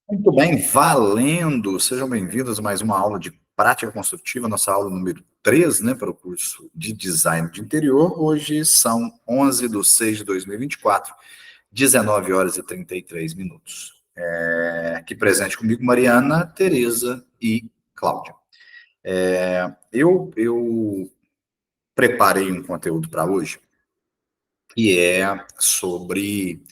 Muito bem, valendo! Sejam bem-vindos a mais uma aula de prática construtiva, nossa aula número 3, né, para o curso de Design de Interior. Hoje são 11/6/2024, 19 horas e 33 minutos. Aqui presente comigo, Mariana, Tereza e Cláudia. Eu preparei um conteúdo para hoje, que é sobre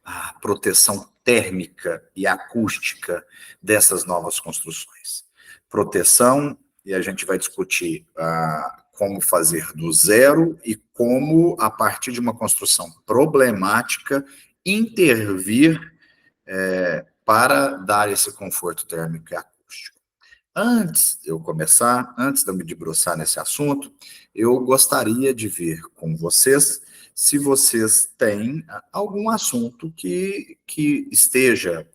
a proteção térmica e acústica dessas novas construções. Proteção, e a gente vai discutir como fazer do zero e como, a partir de uma construção problemática, intervir para dar esse conforto térmico e acústico. Antes de eu começar, antes de eu me debruçar nesse assunto, eu gostaria de ver com vocês se vocês têm algum assunto que esteja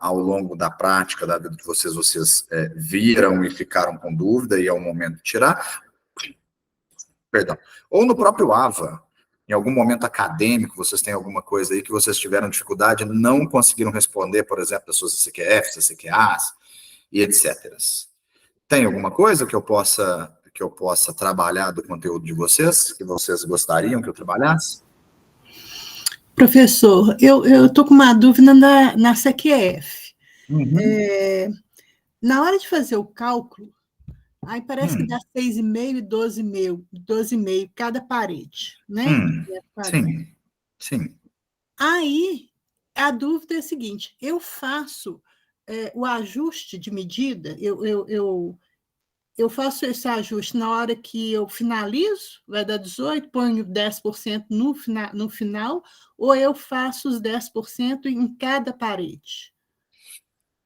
ao longo da prática da vida de vocês viram e ficaram com dúvida e é o momento de tirar, perdão, ou no próprio AVA, em algum momento acadêmico, vocês têm alguma coisa aí que vocês tiveram dificuldade, não conseguiram responder, por exemplo, das suas CQFs, CQAs, e etc. Tem alguma coisa que eu possa trabalhar do conteúdo de vocês, que vocês gostariam que eu trabalhasse? Professor, eu estou com uma dúvida na CQF. Na hora de fazer o cálculo, aí parece que dá 6,5 e 12,5 cada parede, né? Sim, sim. Aí, a dúvida é a seguinte, eu faço o ajuste de medida, eu faço esse ajuste na hora que eu finalizo, vai dar 18, ponho 10% no final, ou eu faço os 10% em cada parede?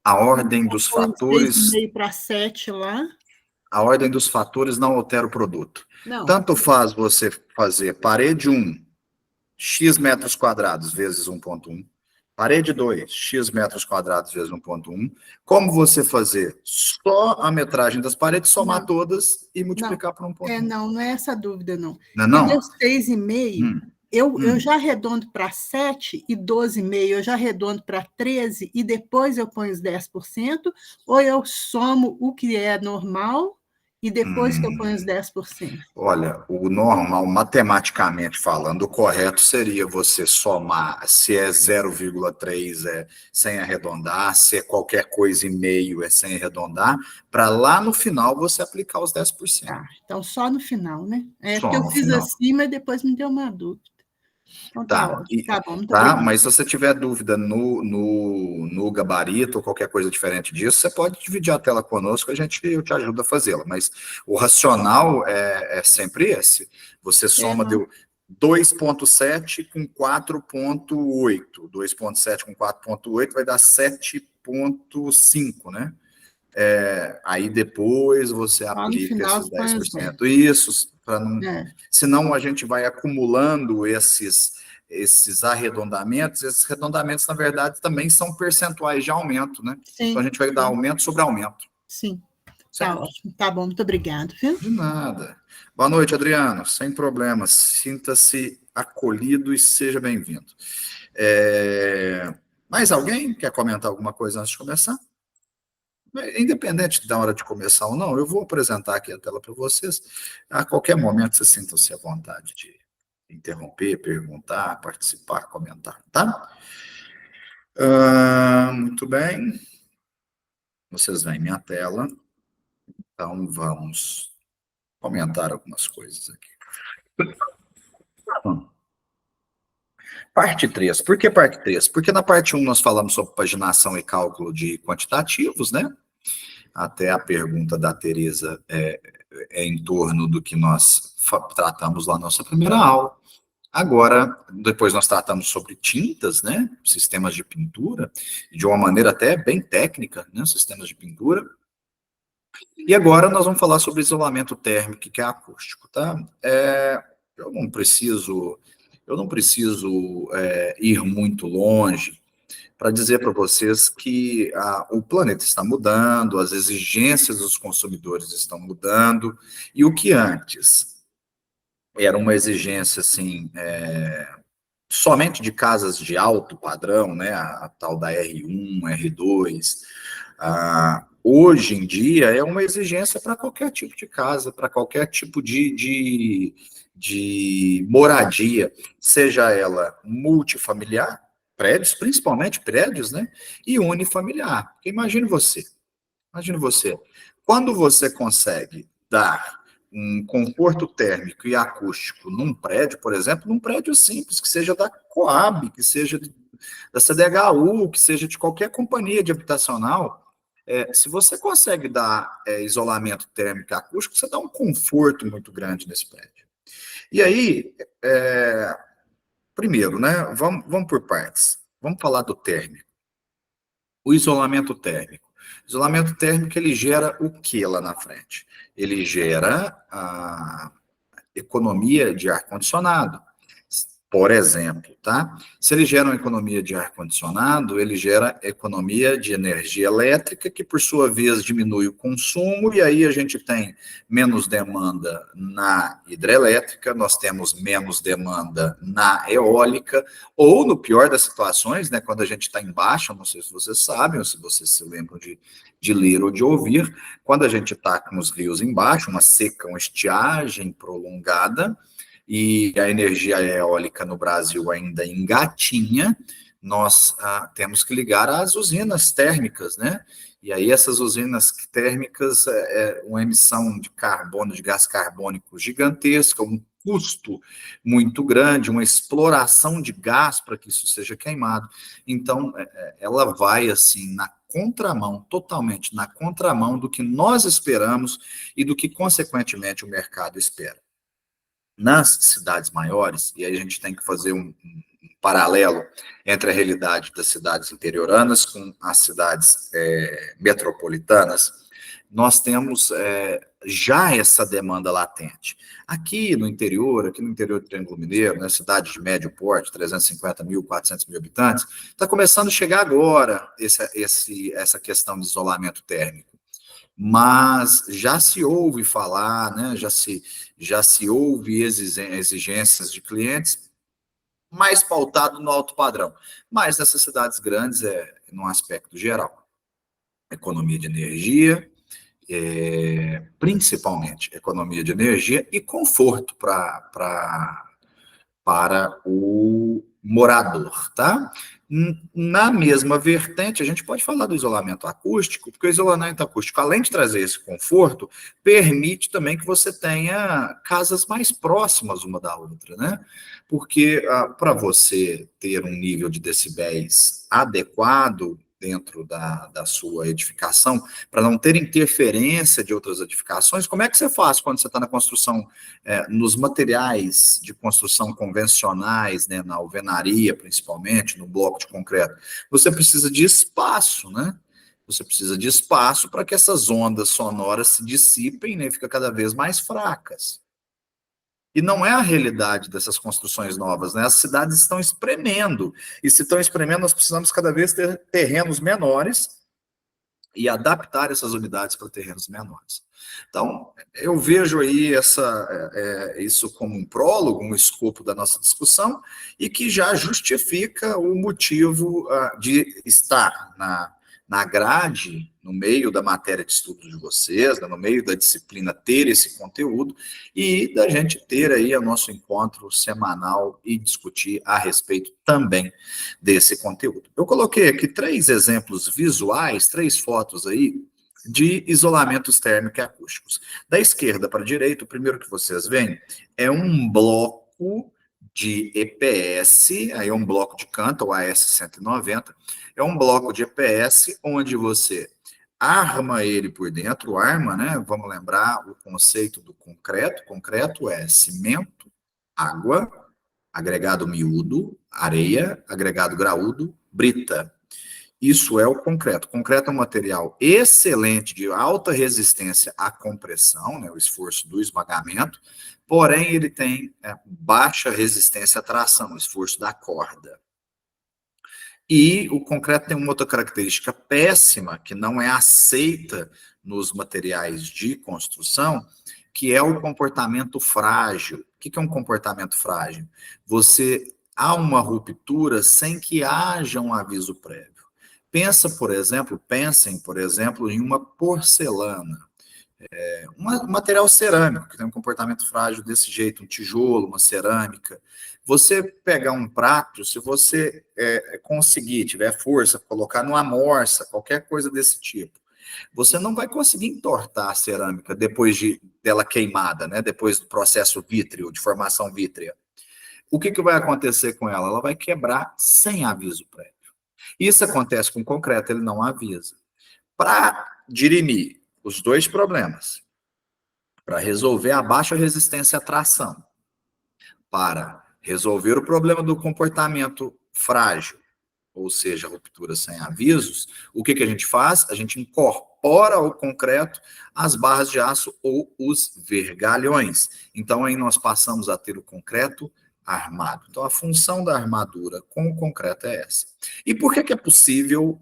A ordem dos fatores... 6,5 para 7 lá. A ordem dos fatores não altera o produto. Não. Tanto faz você fazer parede 1, x metros quadrados vezes 1,1, parede 2, x metros quadrados vezes 1,1, como você fazer só a metragem das paredes, somar todas e multiplicar por 1,1. Não é essa a dúvida, não. Não é não? Deu 6,5, eu já arredondo para 7 e 12,5, eu já arredondo para 13 e depois eu ponho os 10%, ou eu somo o que é normal e depois que eu ponho os 10%? Olha, o normal, matematicamente falando, o correto seria você somar, se é 0,3 sem arredondar, se é qualquer coisa e meio sem arredondar, para lá no final você aplicar os 10%. Tá, então só no final, né? Só porque eu no fiz final. assim, mas depois me deu uma dúvida. Então tá bom, muito obrigada. Mas se você tiver dúvida no gabarito ou qualquer coisa diferente disso, você pode dividir a tela conosco, eu te ajudo a fazê-la. Mas o racional é sempre esse. Você soma, deu 2,7 com 4,8. 2,7 com 4,8 vai dar 7,5, né? Aí depois você aplica esses 10%. Isso, para não... Senão a gente vai acumulando esses arredondamentos. Esses arredondamentos, na verdade, também são percentuais de aumento, né? Sim, então a gente vai dar aumento sobre aumento. Sim, certo? Tá ótimo. Tá bom, muito obrigado, viu? De nada. Boa noite, Adriano. Sem problemas. Sinta-se acolhido e seja bem-vindo. Mais alguém quer comentar alguma coisa antes de começar? Independente da hora de começar ou não, eu vou apresentar aqui a tela para vocês. A qualquer momento, vocês sintam-se à vontade de interromper, perguntar, participar, comentar, tá? Muito bem. Vocês veem minha tela. Então, vamos comentar algumas coisas aqui. Parte 3. Por que parte 3? Porque na parte 1 nós falamos sobre paginação e cálculo de quantitativos, né? Até a pergunta da Tereza é em torno do que nós tratamos lá na nossa primeira aula. Agora, depois nós tratamos sobre tintas, né? Sistemas de pintura, de uma maneira até bem técnica, né? Sistemas de pintura. E agora nós vamos falar sobre isolamento térmico, que é acústico, tá? Eu não preciso ir muito longe para dizer para vocês que o planeta está mudando, as exigências dos consumidores estão mudando, e o que antes era uma exigência assim, somente de casas de alto padrão, né, a tal da R1, R2, hoje em dia é uma exigência para qualquer tipo de casa, para qualquer tipo de moradia, seja ela multifamiliar, prédios, principalmente prédios, né, e unifamiliar. Porque imagine você, quando você consegue dar um conforto térmico e acústico num prédio, por exemplo, num prédio simples, que seja da Coab, que seja da CDHU, que seja de qualquer companhia de habitacional, se você consegue dar isolamento térmico e acústico, você dá um conforto muito grande nesse prédio. E aí, primeiro, né, vamos por partes. Vamos falar do térmico. O isolamento térmico. O isolamento térmico, ele gera o que lá na frente? Ele gera a economia de ar-condicionado. Por exemplo, tá? Se ele gera uma economia de ar-condicionado, ele gera economia de energia elétrica, que por sua vez diminui o consumo, e aí a gente tem menos demanda na hidrelétrica, nós temos menos demanda na eólica, ou no pior das situações, né, quando a gente está em baixa, não sei se vocês sabem, ou se vocês se lembram de ler ou de ouvir, quando a gente está com os rios embaixo, uma seca, uma estiagem prolongada, e a energia eólica no Brasil ainda engatinha, nós temos que ligar às usinas térmicas, né? E aí essas usinas térmicas uma emissão de carbono, de gás carbônico gigantesca, um custo muito grande, uma exploração de gás para que isso seja queimado. Então, ela vai assim na contramão, totalmente na contramão do que nós esperamos e do que, consequentemente, o mercado espera. Nas cidades maiores, e aí a gente tem que fazer um paralelo entre a realidade das cidades interioranas com as cidades metropolitanas, nós temos já essa demanda latente. Aqui no interior do Triângulo Mineiro, na cidade de médio porte, 350 mil, 400 mil habitantes, está começando a chegar agora essa questão de isolamento térmico. Mas já se ouve falar, né, já se ouve exigências de clientes mais pautado no alto padrão. Mas nessas cidades grandes num aspecto geral. Economia de energia, principalmente economia de energia e conforto para o morador, tá? Na mesma vertente, a gente pode falar do isolamento acústico, porque o isolamento acústico, além de trazer esse conforto, permite também que você tenha casas mais próximas uma da outra, né? Porque para você ter um nível de decibéis adequado dentro da sua edificação, para não ter interferência de outras edificações, como é que você faz quando você está na construção, nos materiais de construção convencionais, né, na alvenaria, principalmente, no bloco de concreto? Você precisa de espaço, né? Você precisa de espaço para que essas ondas sonoras se dissipem, né, e fiquem cada vez mais fracas. E não é a realidade dessas construções novas, né? As cidades estão espremendo. E se estão espremendo, nós precisamos cada vez ter terrenos menores e adaptar essas unidades para terrenos menores. Então, eu vejo aí isso como um prólogo, um escopo da nossa discussão, e que já justifica o motivo de estar na grade, no meio da matéria de estudo de vocês, no meio da disciplina, ter esse conteúdo, e da gente ter aí o nosso encontro semanal e discutir a respeito também desse conteúdo. Eu coloquei aqui 3 exemplos visuais, 3 fotos aí, de isolamentos térmicos e acústicos. Da esquerda para a direita, o primeiro que vocês veem é um bloco de EPS, aí é um bloco de canto, o AS190, é um bloco de EPS onde você arma ele por dentro, né? Vamos lembrar o conceito do concreto. Concreto é cimento, água, agregado miúdo, areia, agregado graúdo, brita. Isso é o concreto. O concreto é um material excelente, de alta resistência à compressão, né, o esforço do esmagamento, porém ele tem baixa resistência à tração, o esforço da corda. E o concreto tem uma outra característica péssima, que não é aceita nos materiais de construção, que é o comportamento frágil. O que é um comportamento frágil? Você há uma ruptura sem que haja um aviso prévio. Pensem, por exemplo, em uma porcelana, um material cerâmico, que tem um comportamento frágil desse jeito, um tijolo, uma cerâmica. Você pegar um prato, se você conseguir, tiver força, colocar numa morsa, qualquer coisa desse tipo, você não vai conseguir entortar a cerâmica depois dela queimada, né? Depois do processo vítreo, de formação vítrea. O que vai acontecer com ela? Ela vai quebrar sem aviso prévio. Isso acontece com o concreto, ele não avisa. Para dirimir os dois problemas, para resolver a baixa resistência à tração, para resolver o problema do comportamento frágil, ou seja, ruptura sem avisos, o que a gente faz? A gente incorpora ao concreto as barras de aço ou os vergalhões. Então, aí nós passamos a ter o concreto armado. Então, a função da armadura com o concreto é essa. E por que é possível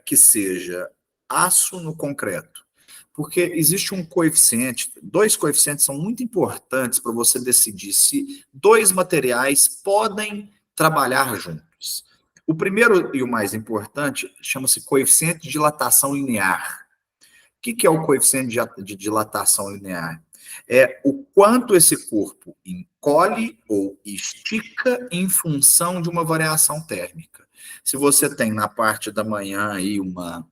que seja aço no concreto? Porque existe um coeficiente, dois coeficientes são muito importantes para você decidir se dois materiais podem trabalhar juntos. O primeiro e o mais importante chama-se coeficiente de dilatação linear. O que é o coeficiente de dilatação linear? É o quanto esse corpo encolhe ou estica em função de uma variação térmica. Se você tem na parte da manhã aí uma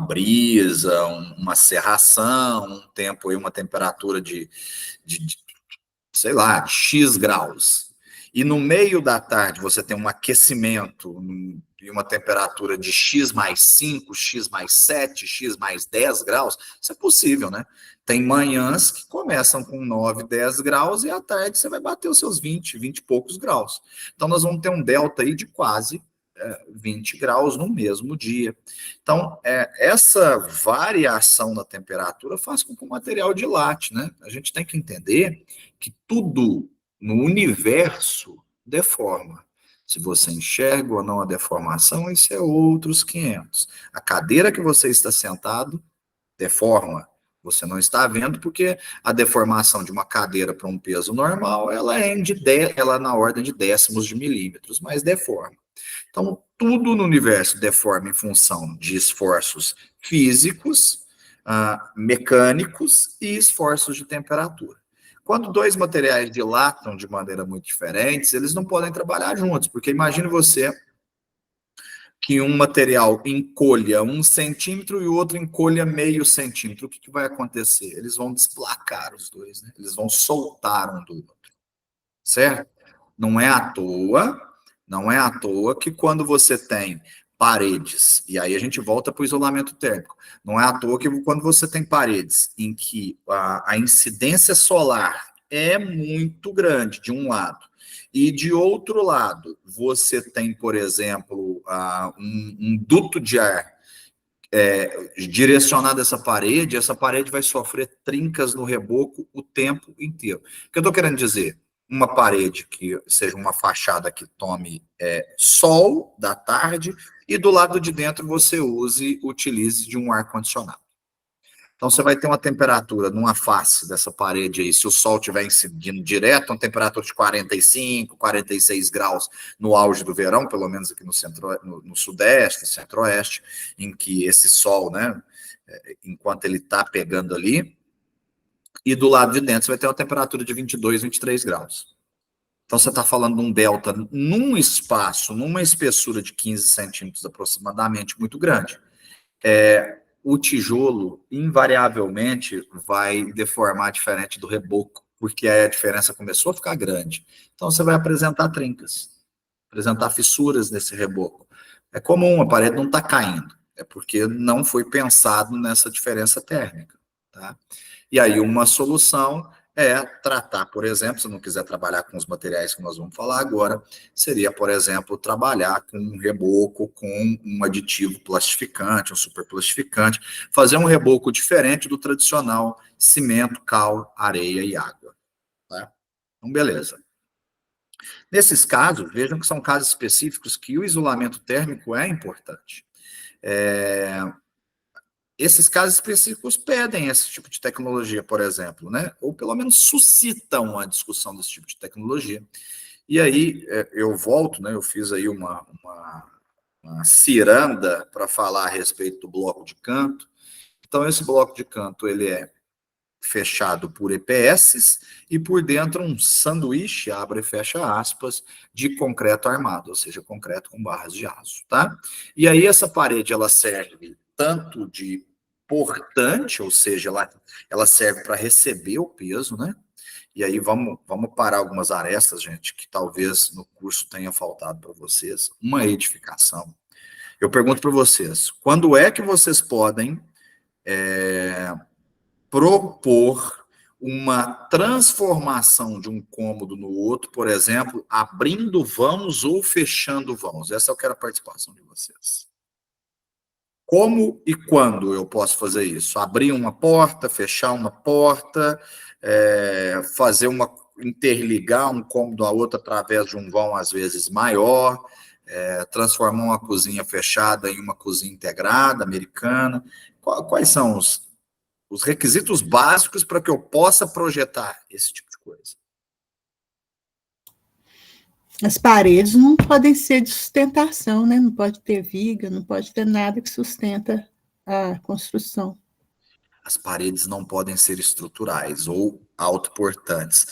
brisa, uma cerração, um tempo aí, uma temperatura de sei lá, de X graus, e no meio da tarde você tem um aquecimento e uma temperatura de X mais 5, X mais 7, X mais 10 graus, isso é possível, né? Tem manhãs que começam com 9, 10 graus e à tarde você vai bater os seus 20, 20 e poucos graus. Então nós vamos ter um delta aí de quase 20 graus no mesmo dia. Então, essa variação na temperatura faz com que o material dilate, né? A gente tem que entender que tudo no universo deforma. Se você enxerga ou não a deformação, isso é outros 500. A cadeira que você está sentado deforma. Você não está vendo porque a deformação de uma cadeira para um peso normal, ela ela é na ordem de décimos de milímetros, mas deforma. Então, tudo no universo deforma em função de esforços físicos, mecânicos e esforços de temperatura. Quando dois materiais dilatam de maneira muito diferente, eles não podem trabalhar juntos, porque imagine você que um material encolha 1 centímetro e o outro encolha meio centímetro. O que vai acontecer? Eles vão desplacar os dois, né? Eles vão soltar um do outro, certo? Não é à toa que quando você tem paredes, e aí a gente volta para o isolamento térmico, não é à toa que quando você tem paredes em que a incidência solar é muito grande de um lado, e de outro lado você tem, por exemplo, um duto de ar direcionado a essa parede vai sofrer trincas no reboco o tempo inteiro. O que eu estou querendo dizer? Uma parede que seja uma fachada que tome sol da tarde e do lado de dentro você utilize de um ar-condicionado. Então você vai ter uma temperatura numa face dessa parede aí, se o sol estiver incidindo direto, uma temperatura de 45, 46 graus no auge do verão, pelo menos aqui no sudeste, centro-oeste, em que esse sol, né, enquanto ele está pegando ali, e do lado de dentro você vai ter uma temperatura de 22, 23 graus. Então você está falando de um delta num espaço, numa espessura de 15 centímetros aproximadamente, muito grande. O tijolo, invariavelmente, vai deformar diferente do reboco, porque a diferença começou a ficar grande. Então, você vai apresentar trincas, apresentar fissuras nesse reboco. É comum, a parede não está caindo, é porque não foi pensado nessa diferença térmica. Tá? E aí, uma solução é tratar, por exemplo, se não quiser trabalhar com os materiais que nós vamos falar agora, seria, por exemplo, trabalhar com um reboco com um aditivo plastificante, um superplastificante, fazer um reboco diferente do tradicional cimento, cal, areia e água. Tá? Então, beleza. Nesses casos, vejam que são casos específicos que o isolamento térmico é importante. Esses casos específicos pedem esse tipo de tecnologia, por exemplo, né? Ou pelo menos suscitam a discussão desse tipo de tecnologia. E aí eu volto, né? Eu fiz aí uma ciranda para falar a respeito do bloco de canto. Então, esse bloco de canto, ele é fechado por EPS e por dentro um sanduíche, abre e fecha aspas, de concreto armado, ou seja, concreto com barras de aço, tá? E aí essa parede, ela serve tanto de portante, ou seja, ela serve para receber o peso, né? E aí vamos parar algumas arestas, gente, que talvez no curso tenha faltado para vocês. Uma edificação. Eu pergunto para vocês, quando é que vocês podem propor uma transformação de um cômodo no outro, por exemplo, abrindo vãos ou fechando vãos? Essa eu quero a participação de vocês. Como e quando eu posso fazer isso? Abrir uma porta, fechar uma porta, fazer interligar um cômodo a outro através de um vão, às vezes, maior, transformar uma cozinha fechada em uma cozinha integrada, americana. Quais são os requisitos básicos para que eu possa projetar esse tipo de coisa? As paredes não podem ser de sustentação, né? Não pode ter viga, não pode ter nada que sustenta a construção. As paredes não podem ser estruturais ou autoportantes.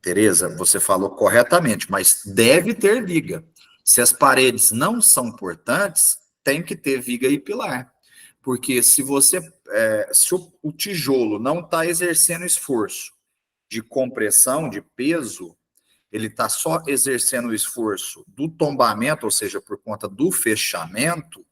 Tereza, você falou corretamente, mas deve ter viga. Se as paredes não são portantes, tem que ter viga e pilar. Porque se o tijolo não está exercendo esforço de compressão, de peso, ele está só exercendo o esforço do tombamento, ou seja, por conta do fechamento,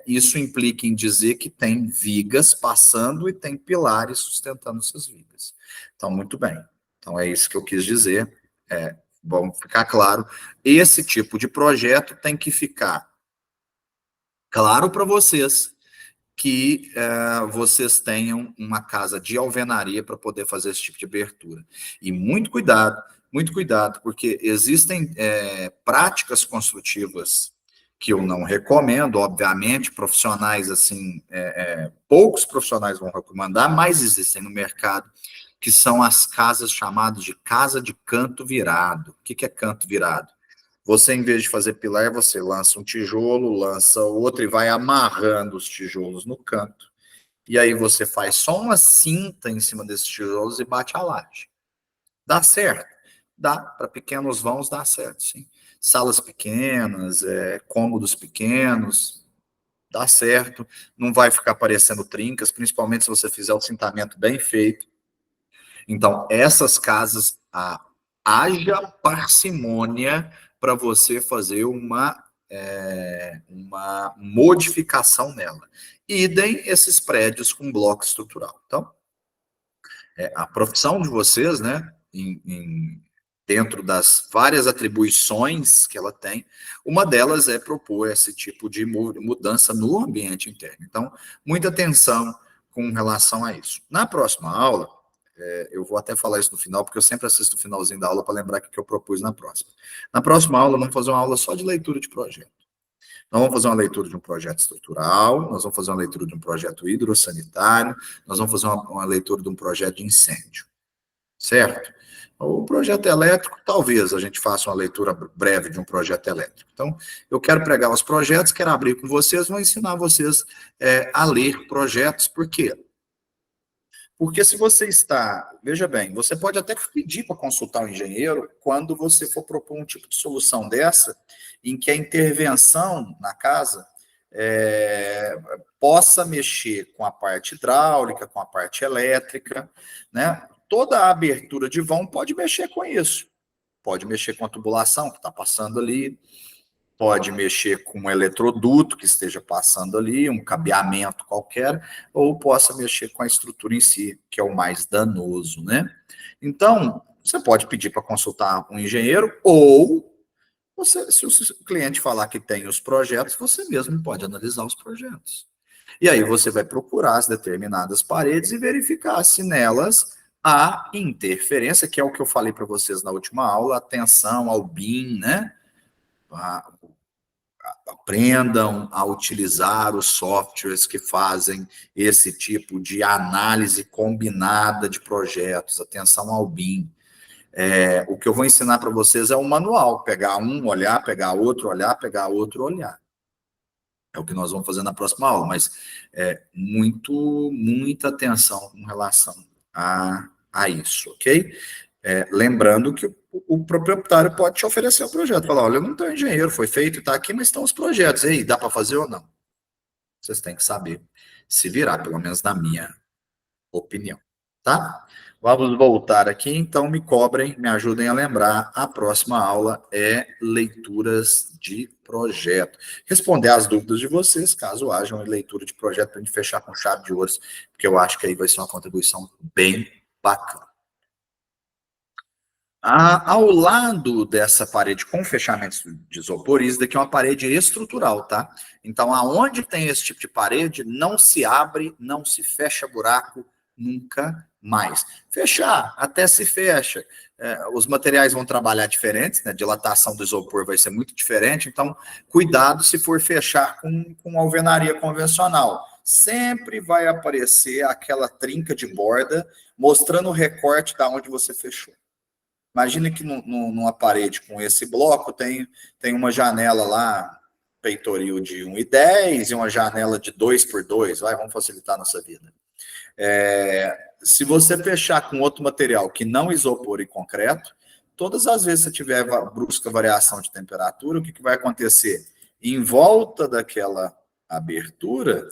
isso implica em dizer que tem vigas passando e tem pilares sustentando essas vigas. Então, muito bem. Então, é isso que eu quis dizer. Vamos ficar claro. Esse tipo de projeto tem que ficar claro para vocês que vocês tenham uma casa de alvenaria para poder fazer esse tipo de abertura. E muito cuidado, porque existem práticas construtivas que eu não recomendo, obviamente, profissionais assim, poucos profissionais vão recomendar, mas existem no mercado, que são as casas chamadas de casa de canto virado. O que é canto virado? Você, em vez de fazer pilar, você lança um tijolo, lança outro e vai amarrando os tijolos no canto. E aí você faz só uma cinta em cima desses tijolos e bate a laje. Dá certo? Dá. Para pequenos vãos, dá certo, sim. Salas pequenas, cômodos pequenos, dá certo. Não vai ficar parecendo trincas, principalmente se você fizer o cintamento bem feito. Então, essas casas, haja parcimônia para você fazer uma modificação nela. Idem esses prédios com bloco estrutural. Então, a profissão de vocês, né, dentro das várias atribuições que ela tem, uma delas é propor esse tipo de mudança no ambiente interno. Então, muita atenção com relação a isso. Na próxima aula, eu vou até falar isso no final, porque eu sempre assisto o finalzinho da aula para lembrar o que eu propus na próxima. Na próxima aula, vamos fazer uma aula só de leitura de projeto. Nós vamos fazer uma leitura de um projeto estrutural, nós vamos fazer uma leitura de um projeto hidrossanitário, nós vamos fazer uma leitura de um projeto de incêndio. Certo? O projeto elétrico, talvez a gente faça uma leitura breve de um projeto elétrico. Então, eu quero pregar os projetos, quero abrir com vocês, vou ensinar vocês a ler projetos. Por quê? Porque se você está, veja bem, você pode até pedir para consultar o engenheiro quando você for propor um tipo de solução dessa, em que a intervenção na casa possa mexer com a parte hidráulica, com a parte elétrica, né? Toda a abertura de vão pode mexer com isso. Pode mexer com a tubulação que está passando ali, pode mexer com um eletroduto que esteja passando ali, um cabeamento qualquer, ou possa mexer com a estrutura em si, que é o mais danoso, né? Então, você pode pedir para consultar um engenheiro, ou se o cliente falar que tem os projetos, você mesmo pode analisar os projetos. E aí você vai procurar as determinadas paredes e verificar se nelas há interferência, que é o que eu falei para vocês na última aula, atenção ao BIM, né? Aprendam a utilizar os softwares que fazem esse tipo de análise combinada de projetos. Atenção ao BIM. O que eu vou ensinar para vocês é um manual, pegar um, olhar, pegar outro, olhar, pegar outro, olhar. É o que nós vamos fazer na próxima aula, mas muita atenção com relação a isso, ok? Lembrando que o proprietário pode te oferecer o projeto, falar, olha, eu não tenho engenheiro, foi feito, está aqui, mas estão os projetos, e aí, dá para fazer ou não? Vocês têm que saber se virar, pelo menos na minha opinião, tá? Vamos voltar aqui, então me cobrem, me ajudem a lembrar, a próxima aula é leituras de projeto. Responder às dúvidas de vocês, caso haja uma leitura de projeto, para a gente fechar com chave de ouro, porque eu acho que aí vai ser uma contribuição bem bacana. Ao lado dessa parede com fechamentos de isopor, isso daqui é uma parede estrutural, tá? Então, aonde tem esse tipo de parede, não se abre, não se fecha buraco, nunca mais. Fechar, até se fecha. Os materiais vão trabalhar diferentes, né? A dilatação do isopor vai ser muito diferente, então, cuidado se for fechar com alvenaria convencional. Sempre vai aparecer aquela trinca de borda, mostrando o recorte da onde você fechou. Imagine que numa parede com esse bloco tem uma janela lá, peitoril de 1,10 e uma janela de 2x2, vamos facilitar a nossa vida. Se você fechar com outro material que não isopor e concreto, todas as vezes que você tiver brusca variação de temperatura, o que vai acontecer? Em volta daquela abertura,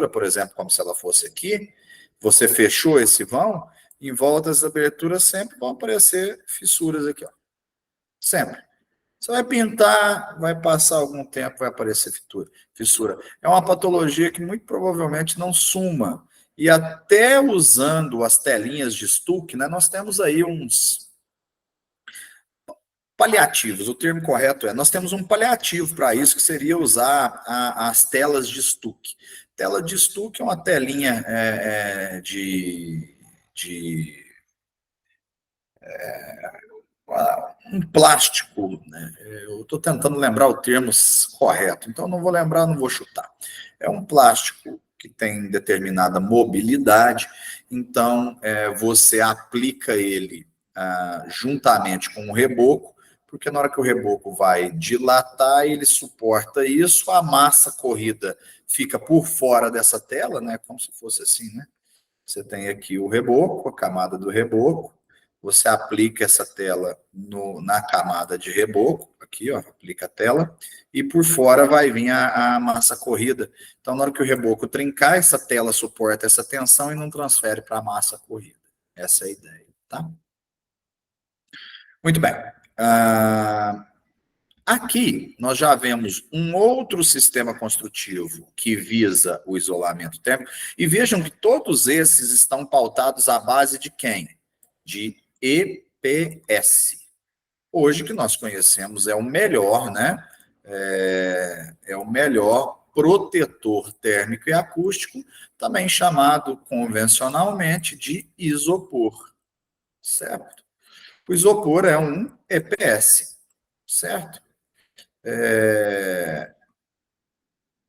por exemplo, como se ela fosse aqui, você fechou esse vão, em volta das aberturas sempre vão aparecer fissuras aqui, ó. Sempre. Você vai pintar, vai passar algum tempo, vai aparecer fissura. É uma patologia que muito provavelmente não suma. E até usando as telinhas de estuque, né, nós temos aí uns paliativos. O termo correto nós temos um paliativo para isso, que seria usar as telas de estuque. Tela de estuque é uma telinha um plástico, né? Eu estou tentando lembrar o termo correto, então não vou lembrar, não vou chutar. É um plástico que tem determinada mobilidade, então você aplica ele juntamente com o reboco, porque na hora que o reboco vai dilatar, ele suporta isso, a massa corrida fica por fora dessa tela, né? Como se fosse assim, né? Você tem aqui o reboco, a camada do reboco, você aplica essa tela na camada de reboco, aqui, ó, aplica a tela, e por fora vai vir a massa corrida. Então, na hora que o reboco trincar, essa tela suporta essa tensão e não transfere para a massa corrida. Essa é a ideia, tá? Muito bem. Aqui, nós já vemos um outro sistema construtivo que visa o isolamento térmico, e vejam que todos esses estão pautados à base de quem? De EPS. Hoje, que nós conhecemos, é o melhor, né? É o melhor protetor térmico e acústico, também chamado convencionalmente de isopor, certo? O isopor é um EPS, certo?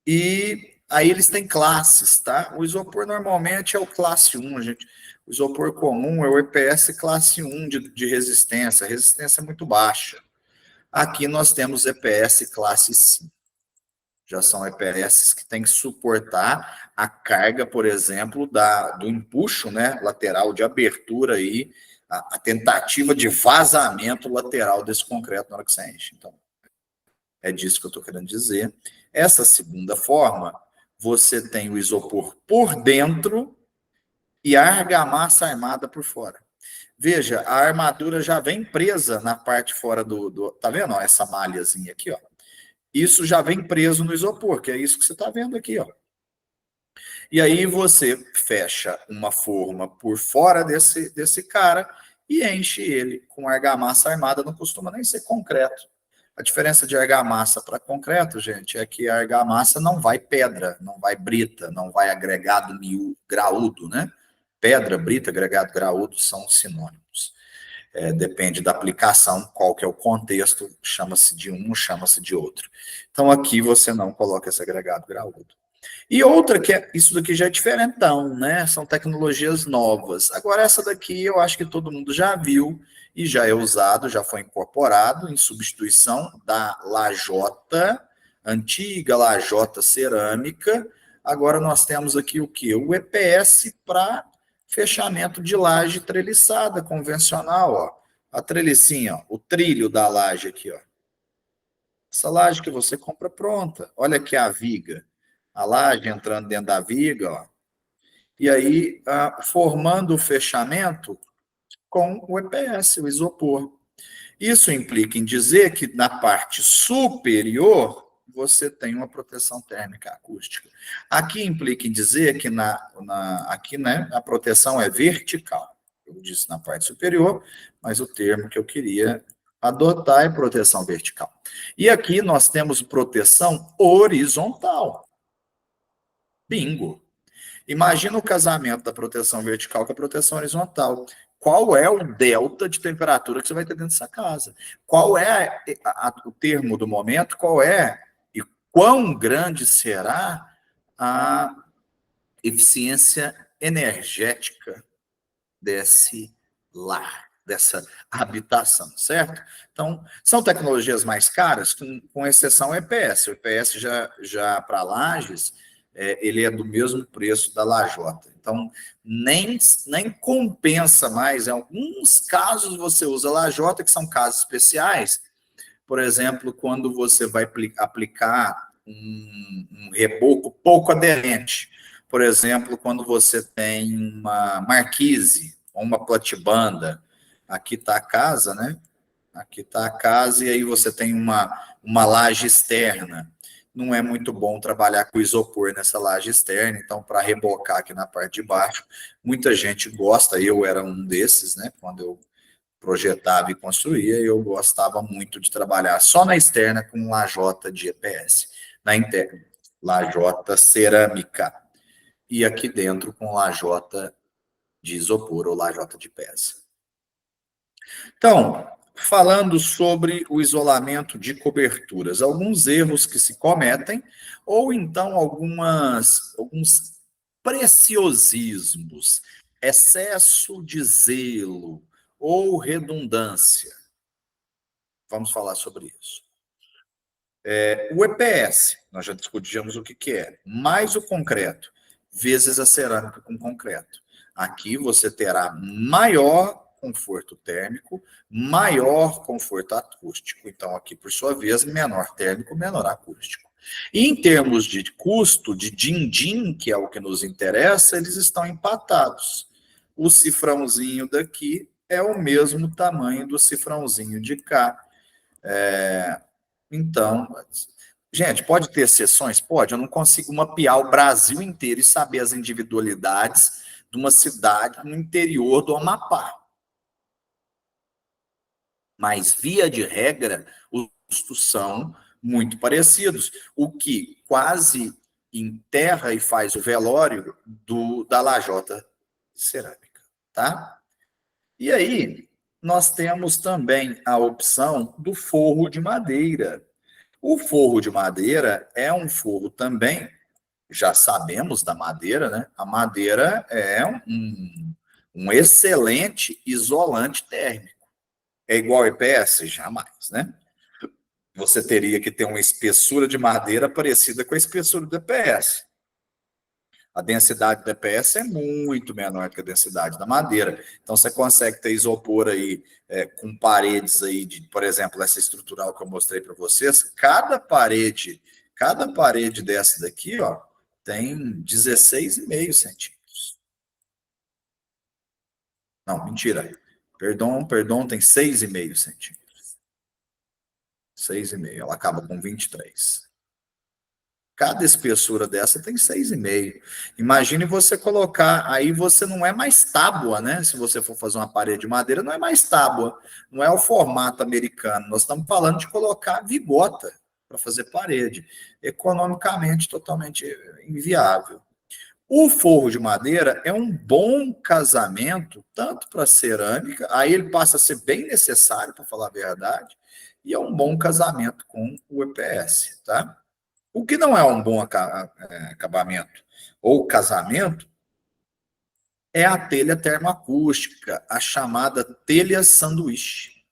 E aí eles têm classes, tá? O isopor normalmente é o classe 1, gente. O isopor comum é o EPS classe 1 de resistência. A resistência é muito baixa. Aqui nós temos EPS classe 5. Já são EPS que têm que suportar a carga, por exemplo, do empuxo, né, lateral de abertura aí, a tentativa de vazamento lateral desse concreto na hora que você enche. Então, é disso que eu estou querendo dizer. Essa segunda forma, você tem o isopor por dentro e a argamassa armada por fora. Veja, a armadura já vem presa na parte fora tá vendo? Ó, essa malhazinha aqui, ó. Isso já vem preso no isopor, que é isso que você está vendo aqui, ó. E aí você fecha uma forma por fora desse cara e enche ele com argamassa armada, não costuma nem ser concreto. A diferença de argamassa para concreto, gente, é que a argamassa não vai pedra, não vai brita, não vai agregado graúdo, né? Pedra, brita, agregado graúdo são sinônimos. Depende da aplicação, qual que é o contexto, chama-se de um, chama-se de outro. Então aqui você não coloca esse agregado graúdo. E outra que isso daqui já é diferentão, né? São tecnologias novas. Agora, essa daqui eu acho que todo mundo já viu e já é usado, já foi incorporado em substituição da lajota, antiga lajota cerâmica. Agora nós temos aqui o quê? O EPS para fechamento de laje treliçada convencional, ó. A trelicinha, ó, o trilho da laje aqui, ó. Essa laje que você compra pronta. Olha aqui a viga. A laje entrando dentro da viga, ó. E aí formando o fechamento com o EPS, o isopor. Isso implica em dizer que na parte superior você tem uma proteção térmica acústica. Aqui implica em dizer que aqui, né, a proteção é vertical. Eu disse na parte superior, mas o termo que eu queria adotar é proteção vertical. E aqui nós temos proteção horizontal. Bingo! Imagina o casamento da proteção vertical com a proteção horizontal. Qual é o delta de temperatura que você vai ter dentro dessa casa? Qual é o termo do momento? Qual é e quão grande será a eficiência energética desse lar, dessa habitação, certo? Então, são tecnologias mais caras, com exceção ao EPS. O EPS já para lajes, ele é do mesmo preço da lajota. Então, nem compensa mais. Em alguns casos, você usa lajota, que são casos especiais. Por exemplo, quando você vai aplicar um reboco pouco aderente. Por exemplo, quando você tem uma marquise ou uma platibanda. Aqui está a casa, né? Aqui está a casa e aí você tem uma laje externa. Não é muito bom trabalhar com isopor nessa laje externa, então para rebocar aqui na parte de baixo, muita gente gosta, eu era um desses, né? Quando eu projetava e construía, eu gostava muito de trabalhar só na externa com lajota de EPS, na interna, lajota cerâmica, e aqui dentro com lajota de isopor ou lajota de peça. Então, falando sobre o isolamento de coberturas, alguns erros que se cometem, ou então alguns preciosismos, excesso de zelo ou redundância. Vamos falar sobre isso. O EPS, nós já discutimos o que é, mais o concreto, vezes a cerâmica com concreto. Aqui você terá maior conforto térmico, maior conforto acústico. Então, aqui, por sua vez, menor térmico, menor acústico. E em termos de custo, de din-din, que é o que nos interessa, eles estão empatados. O cifrãozinho daqui é o mesmo tamanho do cifrãozinho de cá. Então, gente, pode ter exceções? Pode. Eu não consigo mapear o Brasil inteiro e saber as individualidades de uma cidade no interior do Amapá. Mas, via de regra, os custos são muito parecidos, o que quase enterra e faz o velório da lajota cerâmica, tá? E aí, nós temos também a opção do forro de madeira. O forro de madeira é um forro também, já sabemos da madeira, né? A madeira é um excelente isolante térmico. É igual ao EPS? Jamais, né? Você teria que ter uma espessura de madeira parecida com a espessura do EPS. A densidade do EPS é muito menor que a densidade da madeira. Então, você consegue ter isopor aí com paredes aí, por exemplo, essa estrutural que eu mostrei para vocês, cada parede dessa daqui, ó, tem 16,5 centímetros. Não, mentira. Perdão, tem 6,5 centímetros. 6,5. Ela acaba com 23. Cada espessura dessa tem 6,5. Imagine você colocar, aí você não é mais tábua, né? Se você for fazer uma parede de madeira, não é mais tábua. Não é o formato americano. Nós estamos falando de colocar vigota para fazer parede. Economicamente, totalmente inviável. O forro de madeira é um bom casamento, tanto para cerâmica, aí ele passa a ser bem necessário, para falar a verdade, e é um bom casamento com o EPS, tá? O que não é um bom acabamento ou casamento é a telha termoacústica, a chamada telha sanduíche.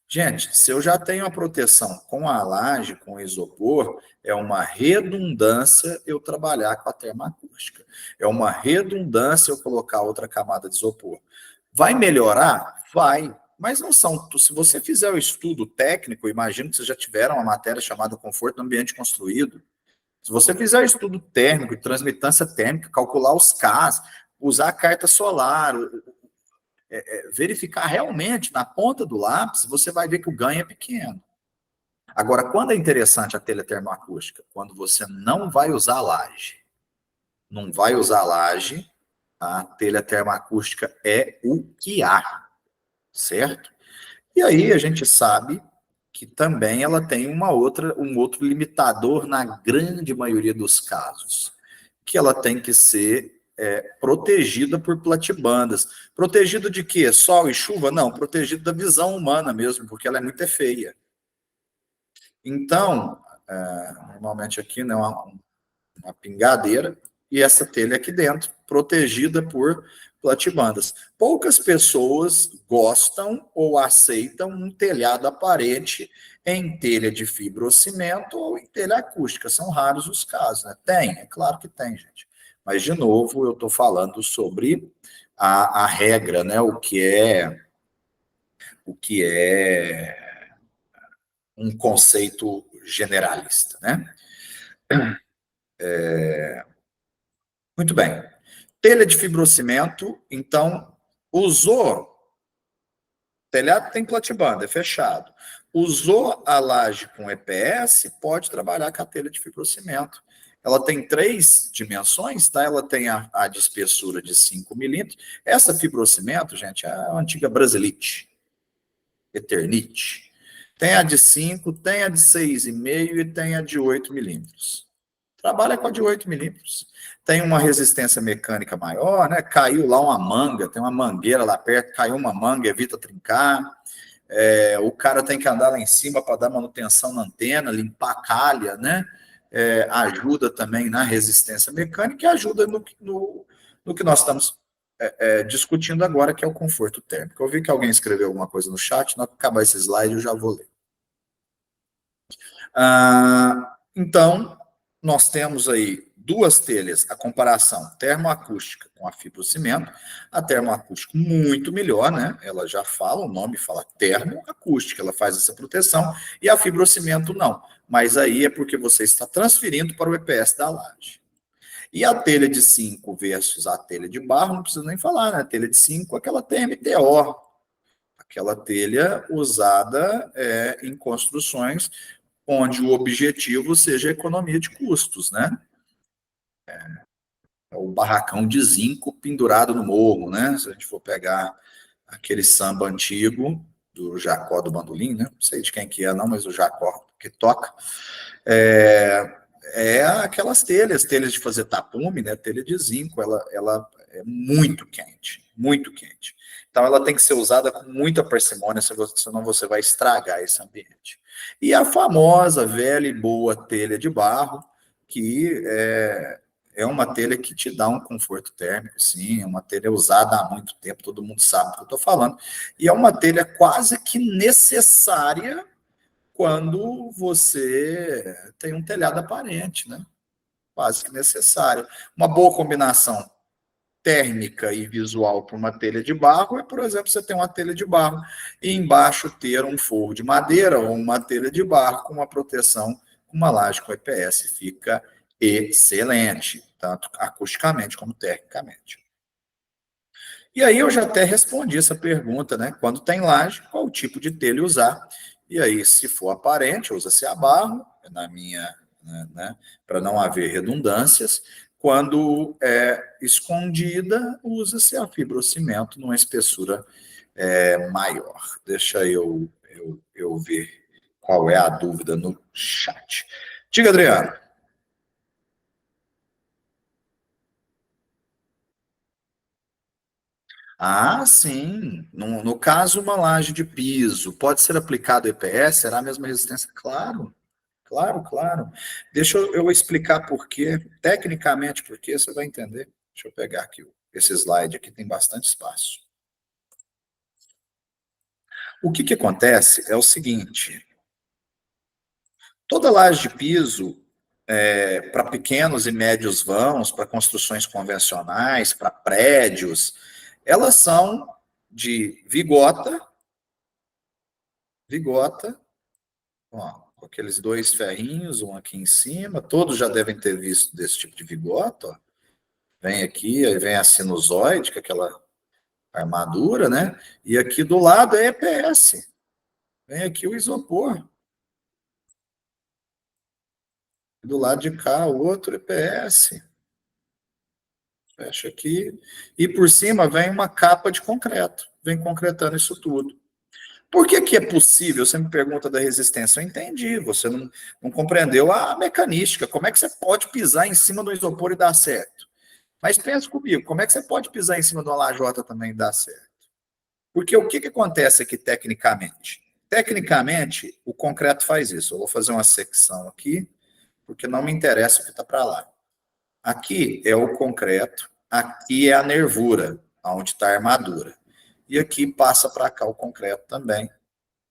Gente, se eu já tenho a proteção com a laje, com isopor, é uma redundância eu trabalhar com a termoacústica. É uma redundância eu colocar outra camada de isopor. Vai melhorar? Vai. Mas não são. Se você fizer o estudo técnico, imagino que vocês já tiveram uma matéria chamada Conforto no Ambiente Construído. Se você fizer o estudo térmico, transmitância térmica, calcular os Ks, usar a carta solar, verificar realmente na ponta do lápis, você vai ver que o ganho é pequeno. Agora, quando é interessante a telha termoacústica? Quando você não vai usar laje. Não vai usar laje, a telha termoacústica é o que há, certo? E aí a gente sabe que também ela tem um outro limitador na grande maioria dos casos, que ela tem que ser protegida por platibandas. Protegida de quê? Sol e chuva? Não, protegida da visão humana mesmo, porque ela é muito feia. Então, normalmente aqui, né, uma pingadeira, e essa telha aqui dentro, protegida por platibandas. Poucas pessoas gostam ou aceitam um telhado aparente em telha de fibrocimento ou em telha acústica. São raros os casos, né? Tem, é claro que tem, gente. Mas, de novo, eu estou falando sobre a regra, né? O que é um conceito generalista, né? Muito bem. Telha de fibrocimento, então, usou, telhado tem platibanda, é fechado. Usou a laje com EPS, pode trabalhar com a telha de fibrocimento. Ela tem 3 dimensões, tá? Ela tem a de espessura de 5 milímetros. Essa fibrocimento, gente, é a antiga Brasilite, Eternite. Tem a de 5, tem a de 6,5 e tem a de 8 milímetros. Trabalha com a de 8 milímetros. Tem uma resistência mecânica maior, né? Caiu lá uma manga, tem uma mangueira lá perto, caiu uma manga, evita trincar. O cara tem que andar lá em cima para dar manutenção na antena, limpar a calha, né? Ajuda também na resistência mecânica e ajuda no que nós estamos discutindo agora, que é o conforto térmico. Eu vi que alguém escreveu alguma coisa no chat, na hora que acabar esse slide eu já vou ler. Então, nós temos aí duas telhas, a comparação termoacústica com a fibrocimento. A termoacústica muito melhor, né? Ela já fala, o nome fala termoacústica, ela faz essa proteção, e a fibrocimento não. Mas aí é porque você está transferindo para o EPS da laje. E a telha de 5 versus a telha de barro, não precisa nem falar, né? A telha de 5 é aquela TMTO, aquela telha usada em construções onde o objetivo seja a economia de custos, né? O barracão de zinco pendurado no morro, né? Se a gente for pegar aquele samba antigo do Jacó do Bandolim, né? Não sei de quem que é, não, mas o Jacó que toca. Aquelas telhas de fazer tapume, né? Telha de zinco, ela é muito quente, muito quente. Então ela tem que ser usada com muita parcimônia, senão você vai estragar esse ambiente. E a famosa, velha e boa telha de barro, que é uma telha que te dá um conforto térmico, sim, é uma telha usada há muito tempo, todo mundo sabe do que eu estou falando, e é uma telha quase que necessária quando você tem um telhado aparente, né? Quase que necessário. Uma boa combinação térmica e visual para uma telha de barro é, por exemplo, você ter uma telha de barro e embaixo ter um forro de madeira ou uma telha de barro com uma proteção, uma laje com EPS. Fica excelente, tanto acusticamente como tecnicamente. E aí eu já até respondi essa pergunta, né? Quando tem laje, qual o tipo de telha usar? E aí, se for aparente, usa-se a barro, na minha, né, para não haver redundâncias. Quando é escondida, usa-se a fibrocimento numa espessura maior. Deixa eu ver qual é a dúvida no chat. Diga, Adriano. Ah, sim. No caso, uma laje de piso, pode ser aplicado EPS? Será a mesma resistência? Claro. Claro, claro. Deixa eu explicar por quê, tecnicamente por quê, você vai entender. Deixa eu pegar aqui esse slide aqui, tem bastante espaço. O que acontece é o seguinte, toda laje de piso, para pequenos e médios vãos, para construções convencionais, para prédios, elas são de vigota, ó, com aqueles dois ferrinhos, um aqui em cima, todos já devem ter visto desse tipo de vigota, ó. Vem aqui, aí vem a sinusoide, que é aquela armadura, né? E aqui do lado é EPS. Vem aqui o isopor. Do lado de cá, o outro EPS. Fecha aqui. E por cima vem uma capa de concreto. Vem concretando isso tudo. Por que é possível? Você me pergunta da resistência. Eu entendi. Você não compreendeu a mecanística. Como é que você pode pisar em cima do isopor e dar certo? Mas pensa comigo, como é que você pode pisar em cima de uma lajota também e dar certo? Porque o que acontece aqui tecnicamente? Tecnicamente, o concreto faz isso. Eu vou fazer uma secção aqui, porque não me interessa o que está para lá. Aqui é o concreto, aqui é a nervura, onde está a armadura. E aqui passa para cá o concreto também.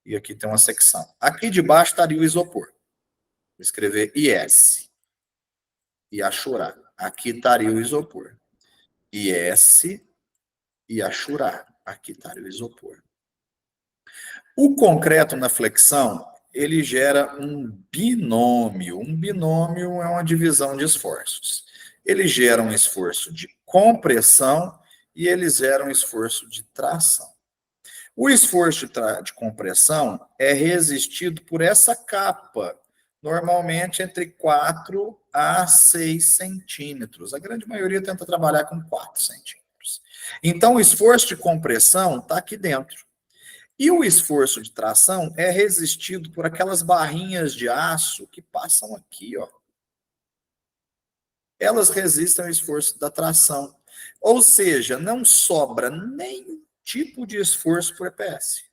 E aqui tem uma secção. Aqui de baixo estaria o isopor. Vou escrever IS. E Achurá. Aqui estaria o isopor. IS e Achurá. Aqui estaria o isopor. O concreto na flexão, ele gera um binômio. Um binômio é uma divisão de esforços. Ele gera um esforço de compressão e ele gera um esforço de tração. O esforço de compressão é resistido por essa capa, normalmente entre 4 a 6 centímetros. A grande maioria tenta trabalhar com 4 centímetros. Então, o esforço de compressão está aqui dentro. E o esforço de tração é resistido por aquelas barrinhas de aço que passam aqui, ó. Elas resistem ao esforço da tração. Ou seja, não sobra nenhum tipo de esforço por EPS.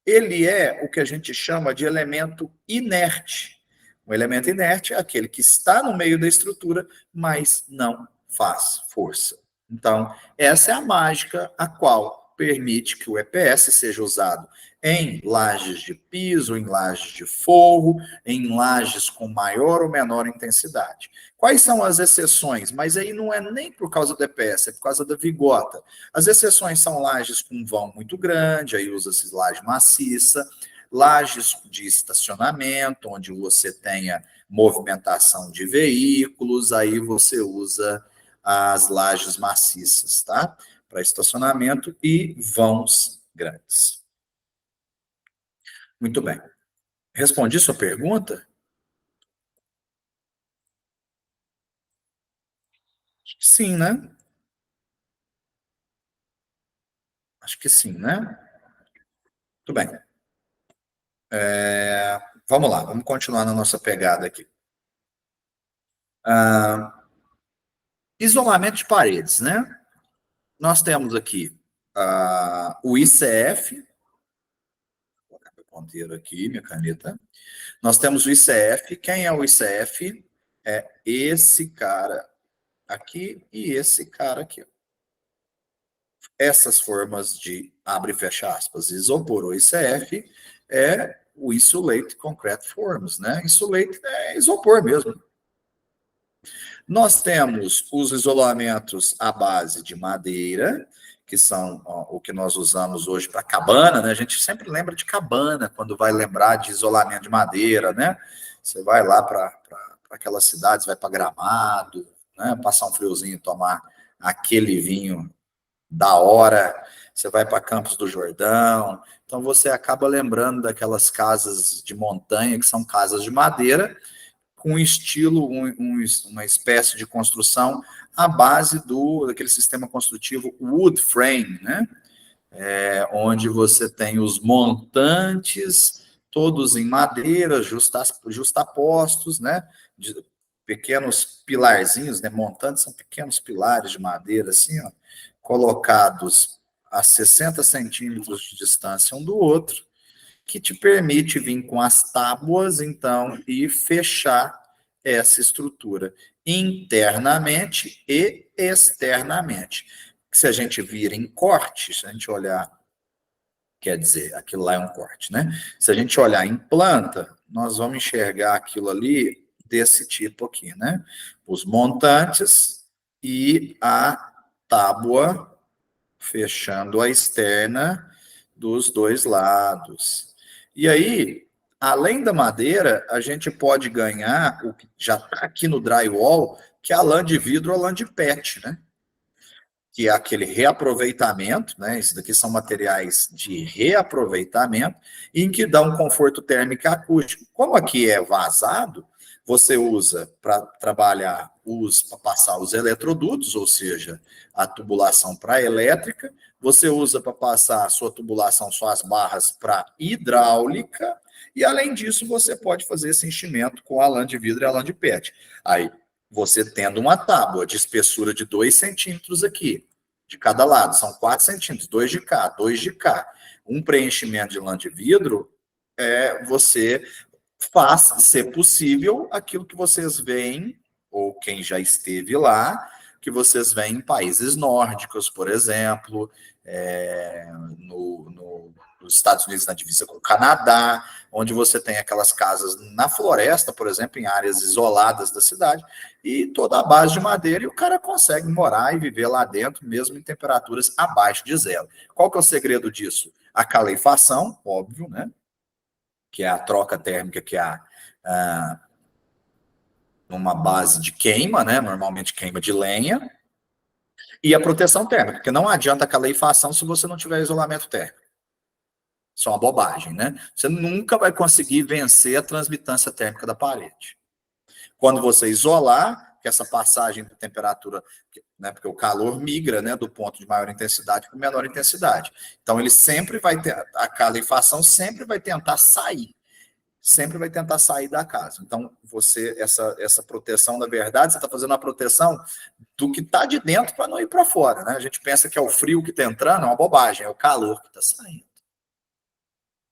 Ele é o que a gente chama de elemento inerte. O elemento inerte é aquele que está no meio da estrutura, mas não faz força. Então, essa é a mágica a qual permite que o EPS seja usado em lajes de piso, em lajes de forro, em lajes com maior ou menor intensidade. Quais são as exceções? Mas aí não é nem por causa do EPS, é por causa da vigota. As exceções são lajes com vão muito grande, aí usa-se laje maciça, lajes de estacionamento, onde você tenha movimentação de veículos, aí você usa as lajes maciças, tá? Para estacionamento e vãos grandes. Muito bem. Respondi sua pergunta? Sim, né? Acho que sim, né? Muito bem. Vamos lá, vamos continuar na nossa pegada aqui. Isolamento de paredes, né? Nós temos aqui o ICF, vou colocar meu ponteiro aqui, minha caneta. Nós temos o ICF. Quem é o ICF? É esse cara aqui e esse cara aqui. Essas formas de abre e fecha aspas, isopor ou ICF é o Insulated Concrete Forms, né? Insulated é isopor mesmo. Nós temos os isolamentos à base de madeira, que são o que nós usamos hoje para cabana, né? A gente sempre lembra de cabana quando vai lembrar de isolamento de madeira, né? Você vai lá para aquelas cidades, vai para Gramado, né? Passar um friozinho, tomar aquele vinho da hora, você vai para Campos do Jordão, então você acaba lembrando daquelas casas de montanha, que são casas de madeira, com estilo, uma espécie de construção à base daquele sistema construtivo wood frame, né? Onde você tem os montantes, todos em madeira, justapostos, né? De pequenos pilarzinhos, né? Montantes são pequenos pilares de madeira, assim, ó, colocados a 60 centímetros de distância um do outro, que te permite vir com as tábuas, então, e fechar essa estrutura internamente e externamente. Se a gente vir em corte, se a gente olhar, quer dizer, aquilo lá é um corte, né? Se a gente olhar em planta, nós vamos enxergar aquilo ali desse tipo aqui, né? Os montantes e a tábua fechando a externa dos dois lados. E aí, além da madeira, a gente pode ganhar o que já está aqui no drywall, que é a lã de vidro ou a lã de PET, né? Que é aquele reaproveitamento, né? Esses daqui são materiais de reaproveitamento, em que dá um conforto térmico e acústico. Como aqui é vazado, você usa para trabalhar, para passar os eletrodutos, ou seja, a tubulação para elétrica, você usa para passar a sua tubulação, suas barras para hidráulica, e além disso, você pode fazer esse enchimento com a lã de vidro e a lã de PET. Aí, você tendo uma tábua de espessura de 2 centímetros aqui, de cada lado, são 4 centímetros, 2 de cá, 2 de cá. Um preenchimento de lã de vidro, você faz ser possível aquilo que vocês veem, ou quem já esteve lá, que vocês veem em países nórdicos, por exemplo, nos Estados Unidos na divisa com o Canadá, onde você tem aquelas casas na floresta, por exemplo, em áreas isoladas da cidade, e toda a base de madeira, e o cara consegue morar e viver lá dentro, mesmo em temperaturas abaixo de zero. Qual que é o segredo disso? A calefação, óbvio, né? Que é a troca térmica que há numa base de queima, né? Normalmente queima de lenha, e a proteção térmica, porque não adianta a calefação se você não tiver isolamento térmico. Isso é uma bobagem, né? Você nunca vai conseguir vencer a transmitância térmica da parede. Quando você isolar, que essa passagem de temperatura, né, porque o calor migra, né, do ponto de maior intensidade para menor intensidade. Então, ele sempre vai ter, a calefação sempre vai tentar sair. Sempre vai tentar sair da casa. Então, essa proteção, na verdade, você está fazendo a proteção do que está de dentro para não ir para fora, né? A gente pensa que é o frio que está entrando, é uma bobagem, é o calor que está saindo.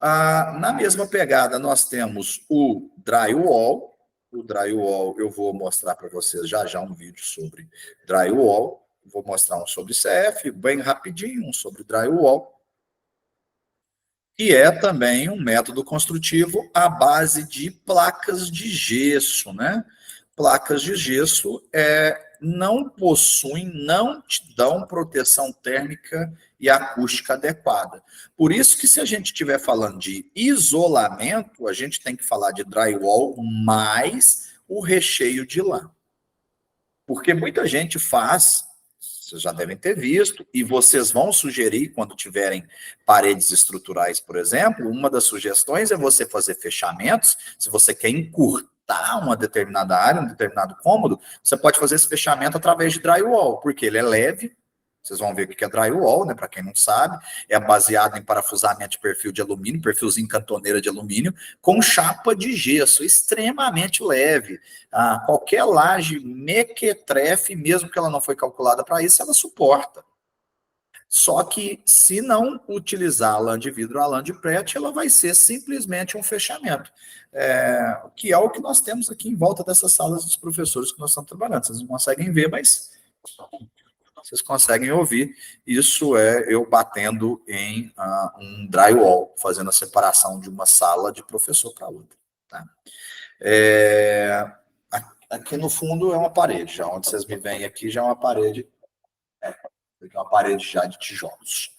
Na mesma pegada, nós temos o drywall. O drywall, eu vou mostrar para vocês já já um vídeo sobre drywall. Vou mostrar um sobre CF, bem rapidinho, um sobre drywall. E é também um método construtivo à base de placas de gesso, né? Placas de gesso não possuem, não te dão proteção térmica e acústica adequada. Por isso que se a gente estiver falando de isolamento, a gente tem que falar de drywall mais o recheio de lã. Porque muita gente faz, vocês já devem ter visto, e vocês vão sugerir quando tiverem paredes estruturais, por exemplo, uma das sugestões é você fazer fechamentos, se você quer encurtar uma determinada área, um determinado cômodo, você pode fazer esse fechamento através de drywall, porque ele é leve. Vocês vão ver o que é drywall, né? Para quem não sabe, é baseado em parafusamento de perfil de alumínio, perfilzinho cantoneira de alumínio, com chapa de gesso, extremamente leve. Qualquer laje mequetrefe, mesmo que ela não foi calculada para isso, ela suporta. Só que, se não utilizar a lã de vidro ou a lã de PET, ela vai ser simplesmente um fechamento. Que é o que nós temos aqui em volta dessas salas dos professores que nós estamos trabalhando. Vocês não conseguem ver, mas vocês conseguem ouvir. Isso é eu batendo em um drywall, fazendo a separação de uma sala de professor para outra. Tá? Aqui no fundo é uma parede, já onde vocês me veem aqui já é uma parede, uma parede já de tijolos.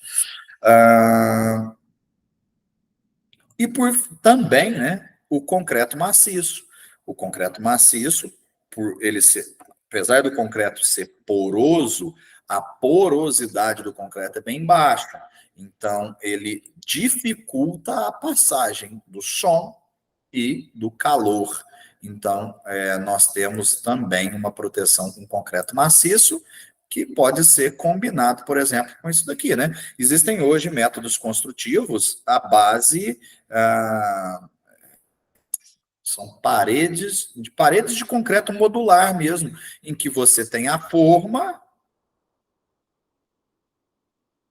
E por também, né, o concreto maciço. O concreto maciço, por ele ser, apesar do concreto ser poroso, a porosidade do concreto é bem baixa. Então, ele dificulta a passagem do som e do calor. Então, nós temos também uma proteção com concreto maciço, que pode ser combinado, por exemplo, com isso daqui, né? Existem hoje métodos construtivos à base são paredes de concreto modular mesmo, em que você tem a forma,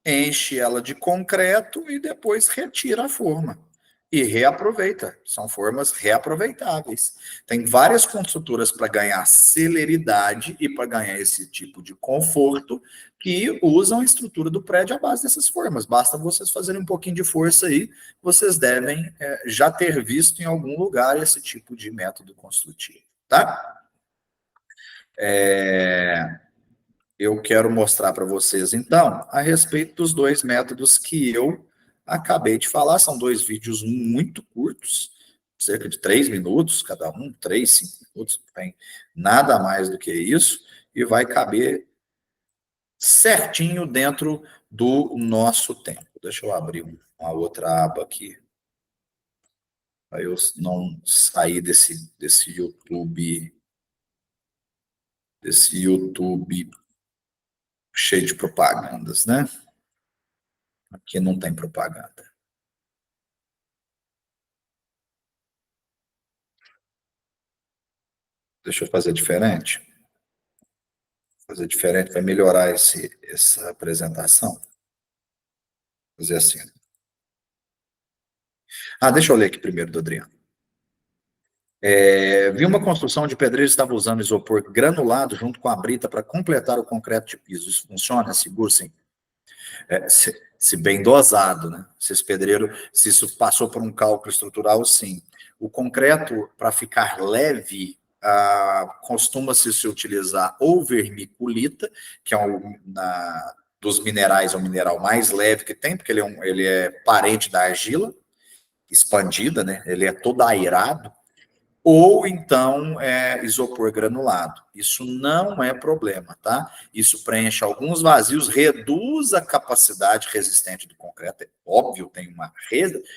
enche ela de concreto e depois retira a forma. e reaproveita. São formas reaproveitáveis. Tem várias construtoras para ganhar celeridade e para ganhar esse tipo de conforto que usam a estrutura do prédio à base dessas formas. Basta vocês fazerem um pouquinho de força aí, vocês devem já ter visto em algum lugar esse tipo de método construtivo, tá? Eu quero mostrar para vocês, então, a respeito dos dois métodos que eu acabei de falar. São dois vídeos muito curtos, cerca de 3 minutos cada um, 3, 5 minutos, não tem nada mais do que isso, e vai caber certinho dentro do nosso tempo. Deixa eu abrir uma outra aba aqui, para eu não sair desse YouTube cheio de propagandas, né? Aqui não tem propaganda. Deixa eu fazer diferente. Fazer diferente vai melhorar essa apresentação. Fazer assim. Deixa eu ler aqui primeiro do Adriano. Vi uma construção onde o pedreiro estava usando isopor granulado junto com a brita para completar o concreto de piso. Isso funciona? É seguro, sim. Se bem dosado, né? Se esse pedreiro, se isso passou por um cálculo estrutural, sim. O concreto, para ficar leve, costuma-se se utilizar ou vermiculita, que é dos minerais, é o mineral mais leve que tem, porque ele é parente da argila expandida, né? Ele é todo airado, ou então isopor granulado. Isso não é problema, tá? Isso preenche alguns vazios, reduz a capacidade resistente do concreto, é óbvio, tem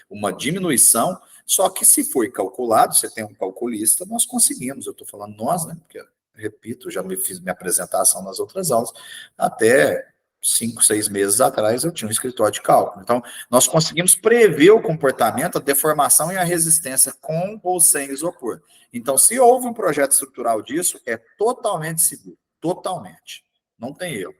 uma diminuição, só que se foi calculado, você tem um calculista, nós conseguimos, eu estou falando nós, né? Porque, repito, já fiz minha apresentação nas outras aulas, até 5, 6 meses atrás eu tinha um escritório de cálculo. Então, nós conseguimos prever o comportamento, a deformação e a resistência com ou sem isopor. Então, se houve um projeto estrutural disso, é totalmente seguro. Totalmente. Não tem erro.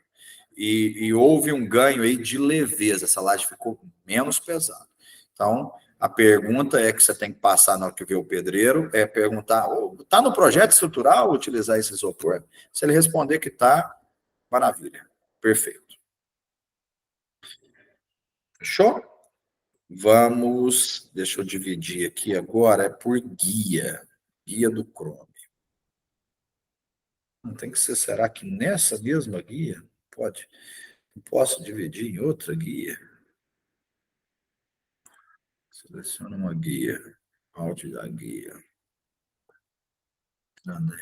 E houve um ganho aí de leveza. Essa laje ficou menos pesada. Então, a pergunta que você tem que passar na hora que vê o pedreiro é perguntar, está no projeto estrutural utilizar esse isopor? Se ele responder que está, maravilha. Perfeito. Fechou? Deixa eu dividir aqui agora, por guia do Chrome. Não tem que ser, será que nessa mesma guia? Pode. Não posso dividir em outra guia? Seleciona uma guia, áudio da guia. Também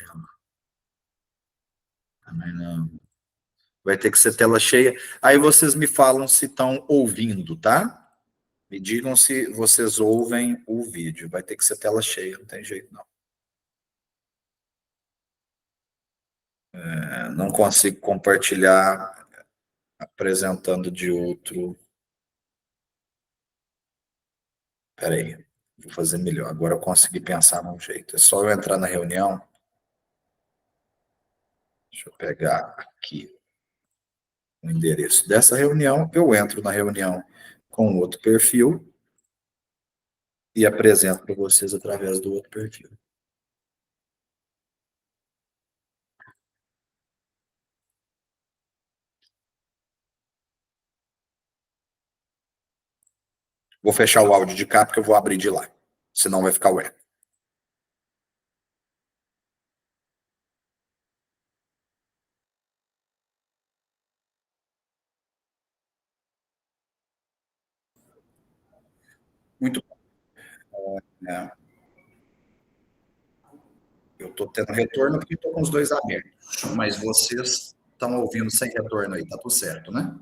não. Vai ter que ser tela cheia. Aí vocês me falam se estão ouvindo, tá? Me digam se vocês ouvem o vídeo. Vai ter que ser tela cheia, não tem jeito não. Não consigo compartilhar apresentando de outro. Espera aí, vou fazer melhor. Agora eu consegui pensar num jeito. É só eu entrar na reunião. Deixa eu pegar aqui o endereço dessa reunião. Eu entro na reunião com outro perfil e apresento para vocês através do outro perfil. Vou fechar o áudio de cá porque eu vou abrir de lá. Senão vai ficar ué. Muito bom. Eu estou tendo retorno porque estou com os dois abertos. Mas vocês estão ouvindo sem retorno aí, tá tudo certo, né?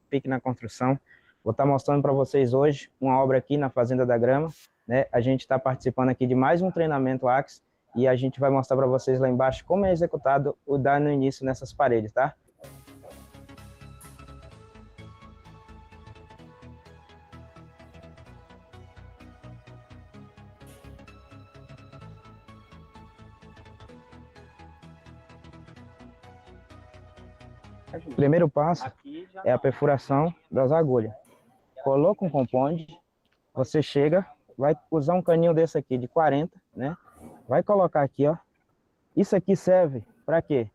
Pique na construção. Vou estar mostrando para vocês hoje uma obra aqui na Fazenda da Grama, né? A gente está participando aqui de mais um treinamento AXE e a gente vai mostrar para vocês lá embaixo como é executado o dar no início nessas paredes, tá? O primeiro passo é a perfuração das agulhas. Coloca um compound, você chega, vai usar um caninho desse aqui de 40, né? Vai colocar aqui, ó. Isso aqui serve para quê?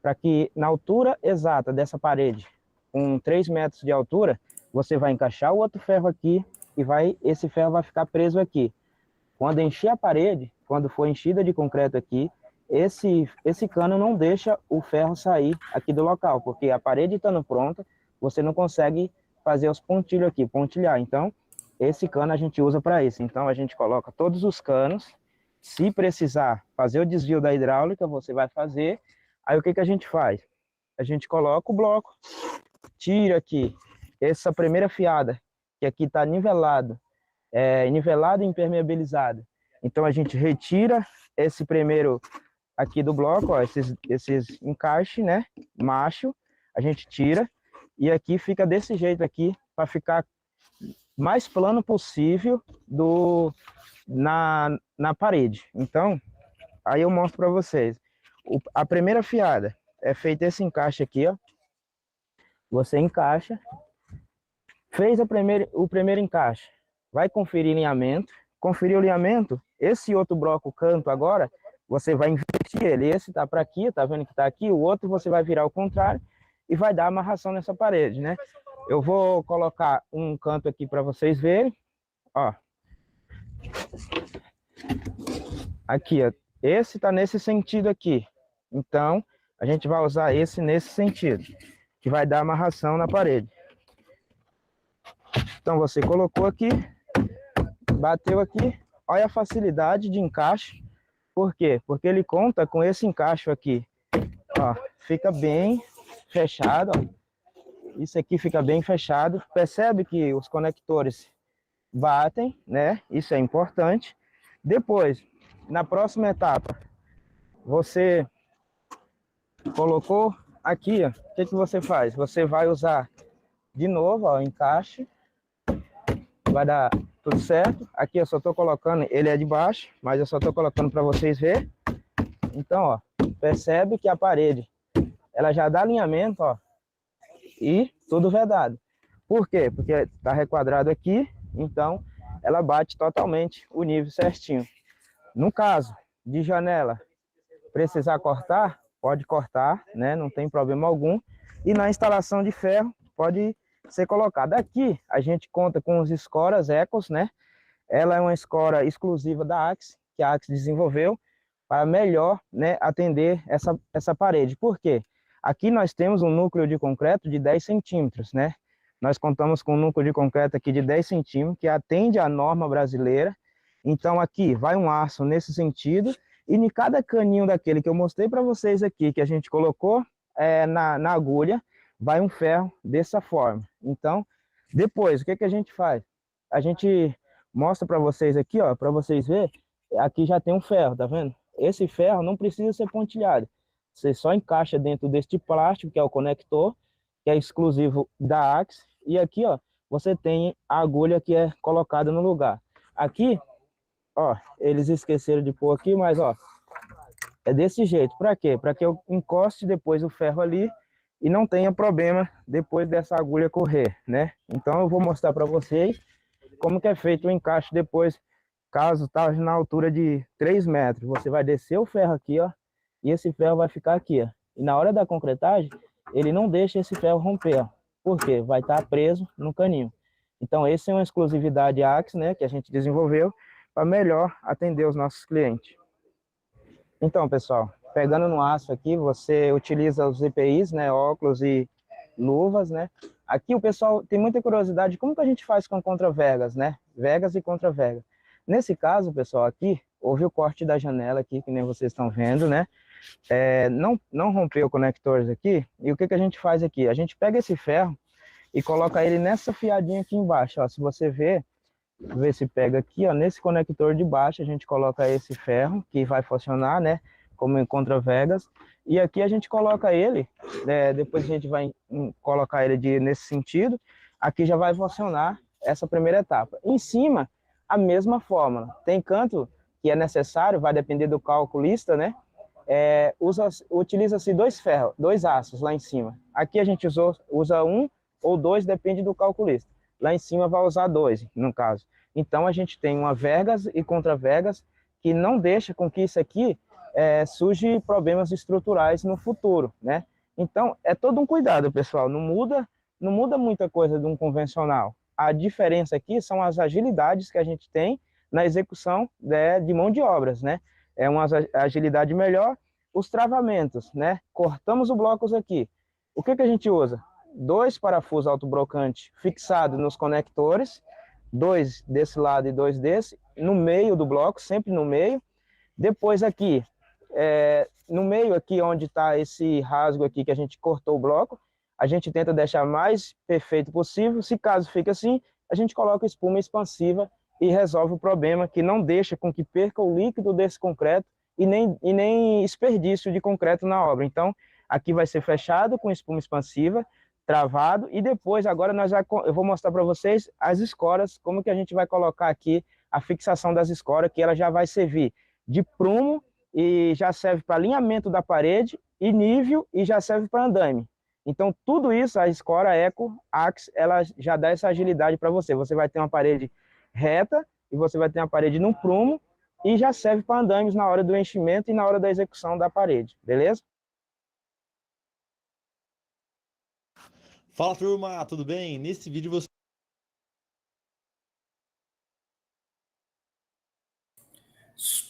Para que na altura exata dessa parede, com 3 metros de altura, você vai encaixar o outro ferro aqui e esse ferro vai ficar preso aqui. Quando encher a parede, quando for enchida de concreto aqui, esse cano não deixa o ferro sair aqui do local, porque a parede estando pronta, você não consegue fazer os pontilhos aqui, pontilhar. Então, esse cano a gente usa para isso. Então, a gente coloca todos os canos. Se precisar fazer o desvio da hidráulica, você vai fazer. Aí, o que a gente faz? A gente coloca o bloco, tira aqui essa primeira fiada, que aqui está nivelado e impermeabilizado. Então, a gente retira esse primeiro aqui do bloco, ó, esses encaixes, né, macho, a gente tira, e aqui fica desse jeito aqui, para ficar mais plano possível na parede. Então, aí eu mostro para vocês. A primeira fiada é feito esse encaixe aqui, ó. Você encaixa, fez o primeiro encaixe, vai conferir alinhamento, conferir o alinhamento, esse outro bloco canto agora, você vai inverter ele, esse tá para aqui, tá vendo que tá aqui, o outro você vai virar ao contrário e vai dar amarração nessa parede, né? Eu vou colocar um canto aqui para vocês verem, ó. Aqui, ó, esse tá nesse sentido aqui, então a gente vai usar esse nesse sentido, que vai dar amarração na parede. Então você colocou aqui, bateu aqui, olha a facilidade de encaixe. Por quê? Porque ele conta com esse encaixe aqui, ó, fica bem fechado, ó. Isso aqui fica bem fechado, percebe que os conectores batem, né? Isso é importante. Depois, na próxima etapa, você colocou aqui, ó, o que você faz? Você vai usar de novo, ó, o encaixe, vai dar tudo certo. Aqui eu só tô colocando, ele é de baixo, mas eu só tô colocando para vocês verem. Então, ó, percebe que a parede, ela já dá alinhamento, ó, e tudo vedado. Por quê? Porque tá requadrado aqui, então ela bate totalmente o nível certinho. No caso de janela, precisar cortar, pode cortar, né? Não tem problema algum. E na instalação de ferro, pode ser colocado. Aqui a gente conta com os escoras Ecos, né? Ela é uma escora exclusiva da Axe, que a Axe desenvolveu para melhor, né, atender essa parede. Por quê? Aqui nós temos um núcleo de concreto de 10 centímetros, né? Nós contamos com um núcleo de concreto aqui de 10 centímetros, que atende à norma brasileira. Então aqui vai um aço nesse sentido, e em cada caninho daquele que eu mostrei para vocês aqui, que a gente colocou na agulha, vai um ferro dessa forma. Então, depois, o que a gente faz? A gente mostra para vocês aqui, ó, para vocês verem, aqui já tem um ferro, tá vendo? Esse ferro não precisa ser pontilhado. Você só encaixa dentro deste plástico, que é o conector, que é exclusivo da Axe, e aqui, ó, você tem a agulha que é colocada no lugar. Aqui, ó, eles esqueceram de pôr aqui, mas, ó, é desse jeito. Para quê? Para que eu encoste depois o ferro ali e não tenha problema depois dessa agulha correr, né? Então eu vou mostrar para vocês como que é feito o encaixe depois, caso tá na altura de 3 metros. Você vai descer o ferro aqui, ó, e esse ferro vai ficar aqui, ó. E na hora da concretagem, ele não deixa esse ferro romper, ó. Por quê? Vai estar preso no caninho. Então essa é uma exclusividade Axe, né, que a gente desenvolveu para melhor atender os nossos clientes. Então, pessoal, pegando no aço aqui, você utiliza os EPIs, né, óculos e luvas, né? Aqui o pessoal tem muita curiosidade, como que a gente faz com contra-vergas, né? Vergas e contra-vergas. Nesse caso, pessoal, aqui, houve o corte da janela aqui, que nem vocês estão vendo, né? Não rompeu conectores aqui, e o que a gente faz aqui? A gente pega esse ferro e coloca ele nessa fiadinha aqui embaixo, ó. Se você ver se pega aqui, ó, nesse conector de baixo, a gente coloca esse ferro, que vai funcionar, né, como em contra-vergas, e aqui a gente coloca ele, depois a gente vai colocar ele nesse sentido, aqui já vai funcionar essa primeira etapa. Em cima, a mesma fórmula, tem canto que é necessário, vai depender do calculista, né, utiliza-se 2 ferros, 2 aços lá em cima, Aqui a gente usa 1 ou 2, depende do calculista. Lá em cima vai usar 2, no caso. Então, a gente tem uma vergas e contra-vergas que não deixa com que isso aqui surge problemas estruturais no futuro, né? Então, é todo um cuidado, pessoal. Não muda muita coisa de um convencional. A diferença aqui são as agilidades que a gente tem na execução de mão de obras, né? É uma agilidade melhor. Os travamentos, né? Cortamos os blocos aqui. O que a gente usa? 2 parafusos autobrocantes fixados nos conectores, 2 desse lado e 2 desse, no meio do bloco, sempre no meio. Depois aqui, no meio aqui onde está esse rasgo aqui que a gente cortou o bloco, a gente tenta deixar mais perfeito possível. Se caso fique assim, a gente coloca espuma expansiva e resolve o problema, que não deixa com que perca o líquido desse concreto e nem desperdício de concreto na obra. Então, aqui vai ser fechado com espuma expansiva, travado, e depois, agora eu vou mostrar para vocês as escoras, como que a gente vai colocar aqui a fixação das escoras, que ela já vai servir de prumo e já serve para alinhamento da parede e nível e já serve para andaime. Então, tudo isso, a escora Eco Ax, ela já dá essa agilidade para você. Você vai ter uma parede reta e você vai ter uma parede no prumo e já serve para andaimes na hora do enchimento e na hora da execução da parede, beleza? Fala, turma, tudo bem? Nesse vídeo você...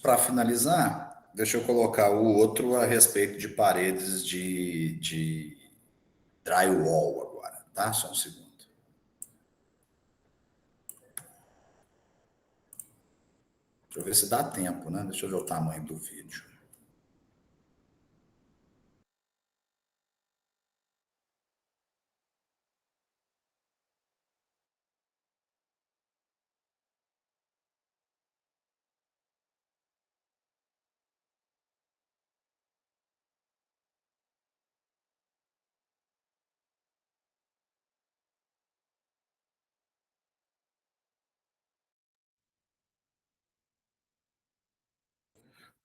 Para finalizar, deixa eu colocar o outro a respeito de paredes de drywall agora, tá? Só um segundo. Deixa eu ver se dá tempo, né? Deixa eu ver o tamanho do vídeo.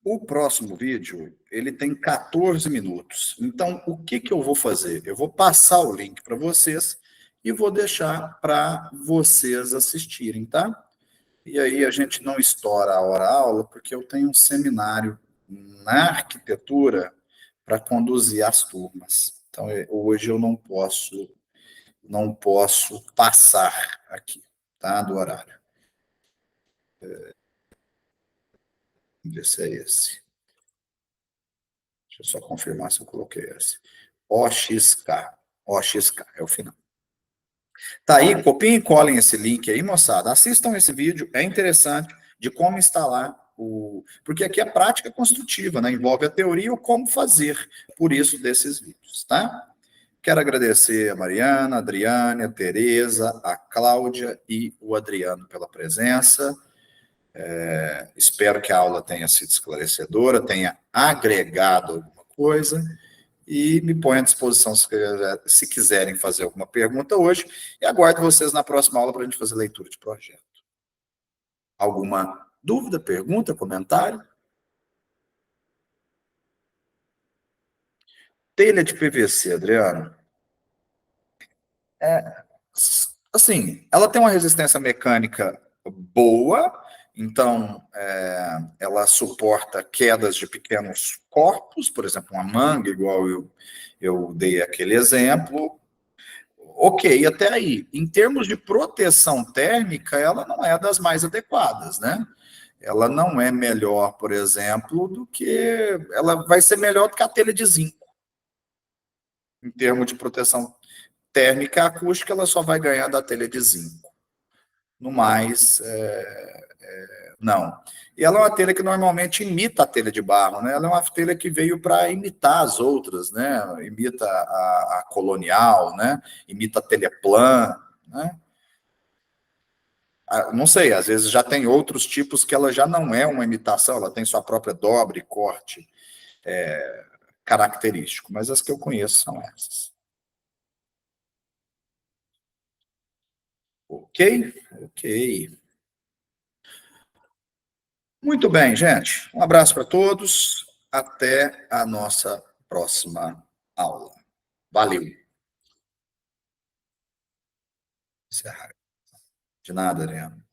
O próximo vídeo, ele tem 14 minutos. Então, o que eu vou fazer? Eu vou passar o link para vocês e vou deixar para vocês assistirem, tá? E aí a gente não estoura a hora-aula, porque eu tenho um seminário na arquitetura para conduzir as turmas. Então, hoje eu não posso passar aqui, tá? Do horário. Vamos ver se é esse. Deixa eu só confirmar se eu coloquei esse. OXK. OXK é o final. Tá aí, copiem e colhem esse link aí, moçada. Assistam esse vídeo, é interessante, de como instalar o... Porque aqui é prática construtiva, né? Envolve a teoria e o como fazer, por isso desses vídeos, tá? Quero agradecer a Mariana, a Adriane, a Tereza, a Cláudia e o Adriano pela presença. Espero que a aula tenha sido esclarecedora, tenha agregado alguma coisa. E me ponho à disposição se quiserem fazer alguma pergunta hoje. E aguardo vocês na próxima aula para a gente fazer leitura de projeto. Alguma dúvida, pergunta, comentário? Telha de PVC, Adriano. Assim, ela tem uma resistência mecânica boa, então ela suporta quedas de pequenos corpos, por exemplo, uma manga, igual eu dei aquele exemplo. Ok, até aí. Em termos de proteção térmica, ela não é das mais adequadas, né? Ela não é melhor, por exemplo, do que... Ela vai ser melhor do que a telha de zinco. Em termos de proteção térmica acústica, ela só vai ganhar da telha de zinco. No mais, não. E ela é uma telha que normalmente imita a telha de barro, né? Ela é uma telha que veio para imitar as outras, né? Imita a colonial, né? Imita a telha plan, né? Não sei, às vezes já tem outros tipos que ela já não é uma imitação, ela tem sua própria dobra e corte característico, mas as que eu conheço são essas. Ok? Ok. Muito bem, gente. Um abraço para todos. Até a nossa próxima aula. Valeu! Encerrar. De nada, Adriano.